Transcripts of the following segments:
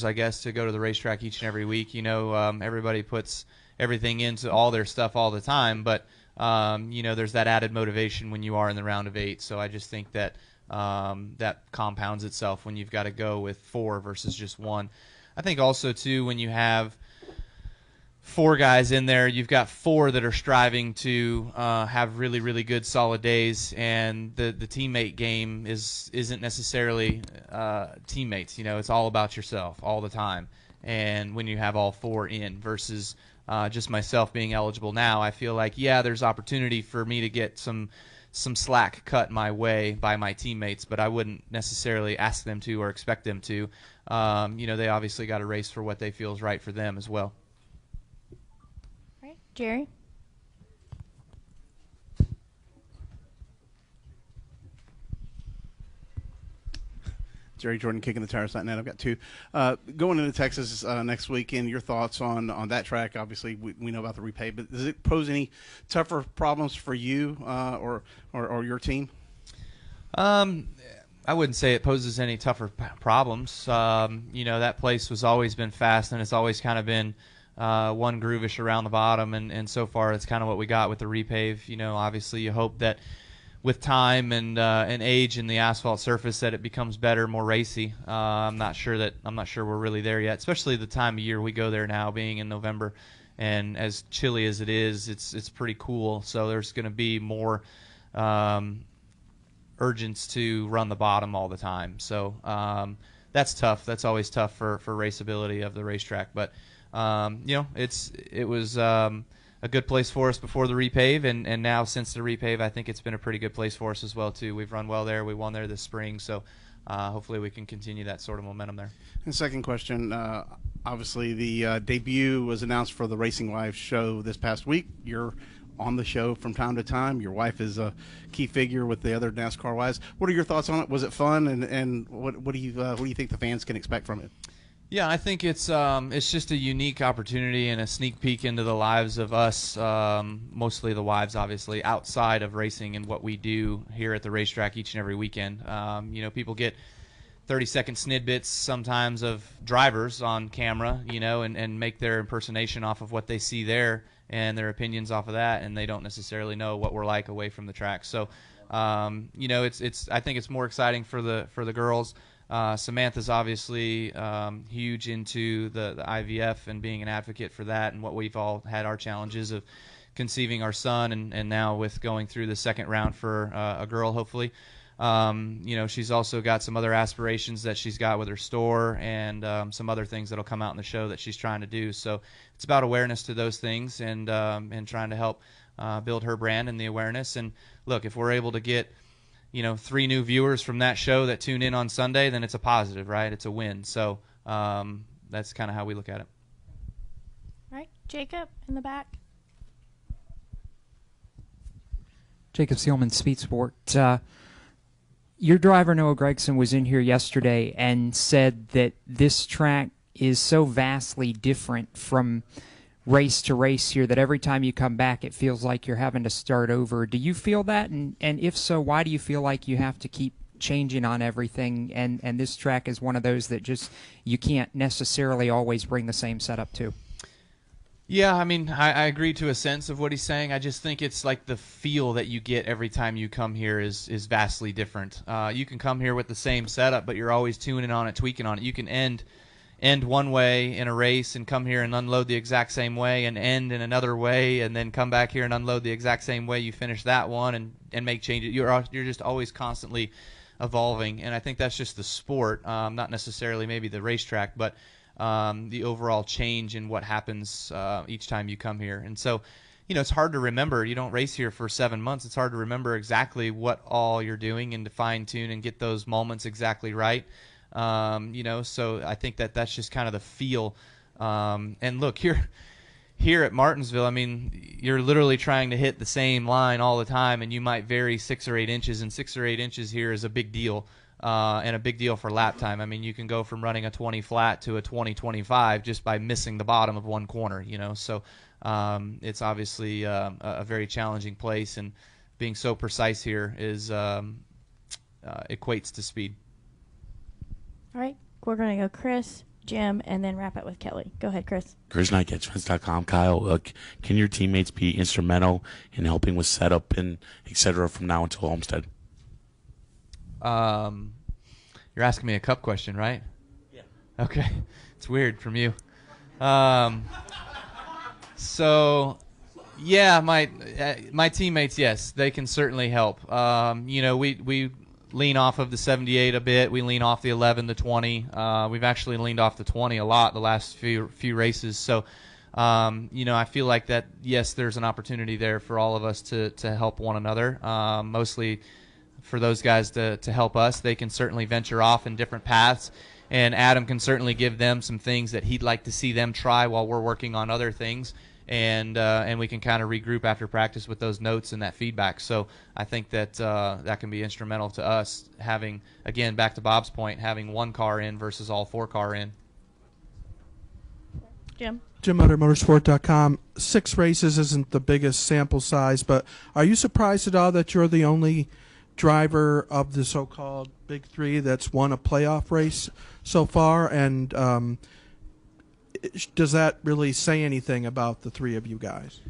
I guess, to go to the racetrack each and every week. Everybody puts everything into all their stuff all the time, but there's that added motivation when you are in the round of 8. So I just think that that compounds itself when you've got to go with 4 versus just 1. I think also too, when you have 4 guys in there, you've got 4 that are striving to have really, really good, solid days, and the teammate game isn't necessarily teammates. It's all about yourself all the time. And when you have all 4 in versus just myself being eligible now, I feel like, there's opportunity for me to get some slack cut my way by my teammates, but I wouldn't necessarily ask them to or expect them to. They obviously got to race for what they feel is right for them as well. Jerry? Jerry Jordan, kicking the tires.net. I've got 2. Going into Texas next weekend, your thoughts on that track? Obviously, we know about the repave, but does it pose any tougher problems for you or your team? I wouldn't say it poses any tougher problems. That place has always been fast, and it's always kind of been one groovish around the bottom, and so far it's kind of what we got with the repave. Obviously you hope that with time and age and the asphalt surface that it becomes better, more racy. I'm not sure we're really there yet, especially the time of year we go there now, being in November, and as chilly as it is, it's pretty cool. So there's going to be more urgence to run the bottom all the time. So that's tough. That's always tough for raceability of the racetrack, but. It was a good place for us before the repave, and now since the repave, I think it's been a pretty good place for us as well too. We've run well there. We won there this spring, so hopefully we can continue that sort of momentum there. And second question, obviously the debut was announced for the Racing Wives show this past week. You're on the show from time to time. Your wife is a key figure with the other NASCAR wives. What are your thoughts on it? Was it fun, and what do you think the fans can expect from it? Yeah, I think it's just a unique opportunity and a sneak peek into the lives of us, mostly the wives, obviously, outside of racing and what we do here at the racetrack each and every weekend. People get 30-second snidbits sometimes of drivers on camera, and make their impersonation off of what they see there and their opinions off of that, and they don't necessarily know what we're like away from the track. So, I think it's more exciting for the girls. Samantha's obviously huge into the IVF and being an advocate for that, and what we've all had our challenges of conceiving our son, and now with going through the second round for a girl, hopefully. She's also got some other aspirations that she's got with her store, and some other things that'll come out in the show that she's trying to do. So it's about awareness to those things, and trying to help build her brand and the awareness. And look, if we're able to get 3 new viewers from that show that tune in on Sunday, then it's a positive, right? It's a win. So that's kind of how we look at it. All right, Jacob in the back. Jacob Seelman, Speed Sport. Your driver, Noah Gregson, was in here yesterday and said that this track is so vastly different from race to race here that every time you come back it feels like you're having to start over. Do you feel that? And if so, why do you feel like you have to keep changing on everything, and this track is one of those that just you can't necessarily always bring the same setup to? Yeah, I mean, I agree to a sense of what he's saying. I just think it's like the feel that you get every time you come here is vastly different. You can come here with the same setup, but you're always tuning on it, tweaking on it. You can end one way in a race and come here and unload the exact same way, and end in another way, and then come back here and unload the exact same way you finish that one, and make changes. You're just always constantly evolving, and I think that's just the sport, not necessarily maybe the racetrack, but the overall change in what happens each time you come here. And so, it's hard to remember. You don't race here for 7 months. It's hard to remember exactly what all you're doing and to fine tune and get those moments exactly right. So I think that's just kind of the feel. And look, here at Martinsville, I mean, you're literally trying to hit the same line all the time, and you might vary 6 or 8 inches, and 6 or 8 inches here is a big deal, and a big deal for lap time. I mean, you can go from running a 20 flat to a 20-25 just by missing the bottom of one corner, So it's obviously a very challenging place, and being so precise here is equates to speed. All right, we're going to go Chris, Jim, and then wrap it with Kelly. Go ahead, Chris. Chris Knight, catchfence.com. Kyle, can your teammates be instrumental in helping with setup and et cetera from now until Homestead? You're asking me a cup question, right? Yeah. Okay. It's weird from you. So, yeah, my teammates, yes, they can certainly help. We lean off of the 78 a bit. We lean off the 11, the 20. We've actually leaned off the 20 a lot the last few races. So, I feel like that, yes, there's an opportunity there for all of us to help one another. Mostly for those guys to help us. They can certainly venture off in different paths, and Adam can certainly give them some things that he'd like to see them try while we're working on other things, and we can kind of regroup after practice with those notes and that feedback. So I think that that can be instrumental to us having, again, back to Bob's point, having one car in versus all 4 car in. Jim? Jim Utter, Motorsport.com. 6 races isn't the biggest sample size, but are you surprised at all that you're the only driver of the so-called Big Three that's won a playoff race so far? And does that really say anything about the 3 of you guys?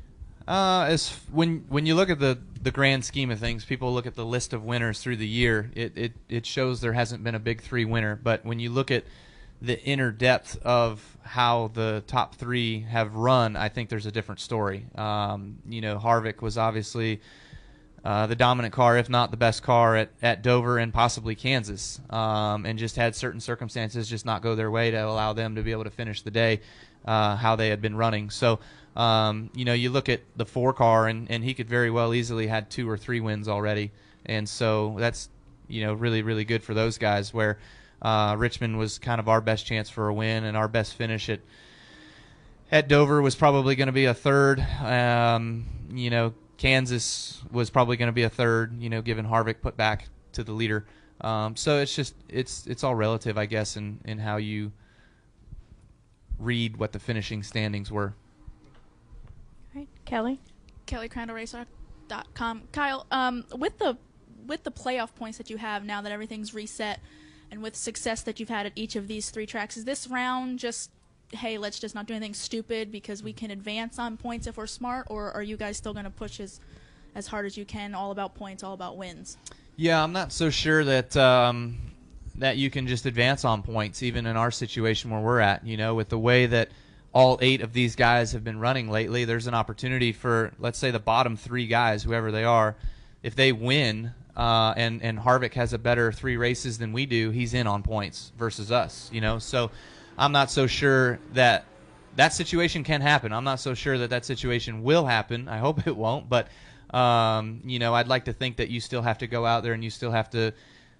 When you look at the grand scheme of things, people look at the list of winners through the year. It shows there hasn't been a Big Three winner. But when you look at the inner depth of how the top 3 have run, I think there's a different story. Harvick was obviously the dominant car, if not the best car at Dover and possibly Kansas, and just had certain circumstances just not go their way to allow them to be able to finish the day how they had been running. So, you look at the 4 car, and he could very well easily had 2 or 3 wins already. And so that's, really, really good for those guys, where Richmond was kind of our best chance for a win, and our best finish at Dover was probably going to be a 3rd. Kansas was probably going to be a 3rd, given Harvick put back to the leader. So it's just it's all relative, I guess, in how you read what the finishing standings were. All right, Kelly? Kelly, CrandallRacer.com. Kyle, with the playoff points that you have now that everything's reset, and with success that you've had at each of these 3 tracks, is this round just, hey, let's just not do anything stupid because we can advance on points if we're smart, or are you guys still going to push as hard as you can, all about points, all about wins? Yeah, I'm not so sure that that you can just advance on points, even in our situation where we're at. With the way that all 8 of these guys have been running lately, there's an opportunity for, let's say, the bottom 3 guys, whoever they are, if they win and Harvick has a better 3 races than we do, he's in on points versus us. So I'm not so sure that situation can happen. I'm not so sure that situation will happen. I hope it won't, but I'd like to think that you still have to go out there and you still have to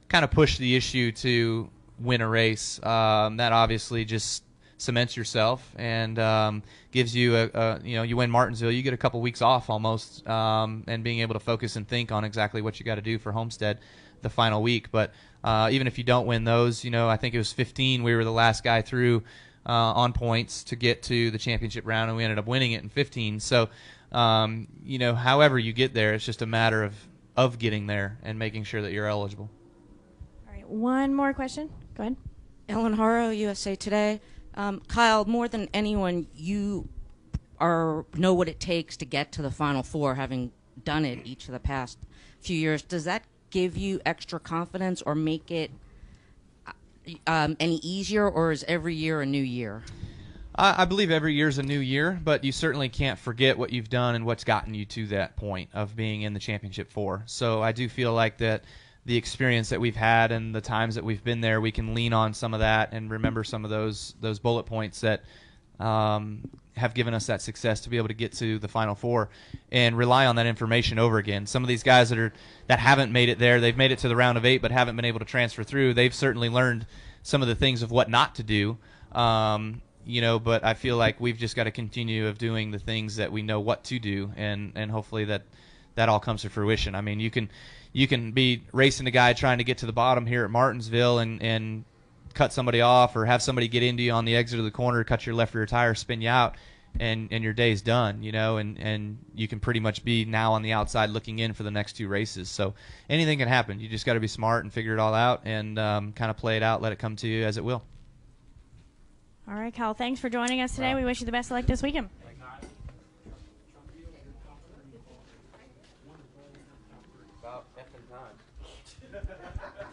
kind of push the issue to win a race. That obviously just cements yourself and gives you you win Martinsville, you get a couple weeks off almost, and being able to focus and think on exactly what you got to do for Homestead the final week. But even if you don't win those, I think it was 15, we were the last guy through on points to get to the championship round, and we ended up winning it in 15. So however you get there, it's just a matter of getting there and making sure that you're eligible. All right, one more question. Go ahead. Ellen Haro, USA Today. Kyle, more than anyone, you know what it takes to get to the Final Four, having done it each of the past few years. Does that give you extra confidence or make it any easier, or is every year a new year? I believe every year is a new year, but you certainly can't forget what you've done and what's gotten you to that point of being in the championship 4. So I do feel like that the experience that we've had and the times that we've been there, we can lean on some of that and remember some of those bullet points that have given us that success to be able to get to the Final Four and rely on that information over again. Some of these guys that haven't made it there, they've made it to the round of 8 but haven't been able to transfer through. They've certainly learned some of the things of what not to do. But I feel like we've just got to continue of doing the things that we know what to do, and hopefully that all comes to fruition. I mean, you can be racing a guy trying to get to the bottom here at Martinsville and cut somebody off, or have somebody get into you on the exit of the corner, cut your left rear tire, spin you out, and your day's done, and you can pretty much be now on the outside looking in for the next 2 races. So anything can happen. You just got to be smart and figure it all out and kind of play it out, let it come to you as it will. All right, Kyle, thanks for joining us today. We wish you the best of luck this weekend. About effing time.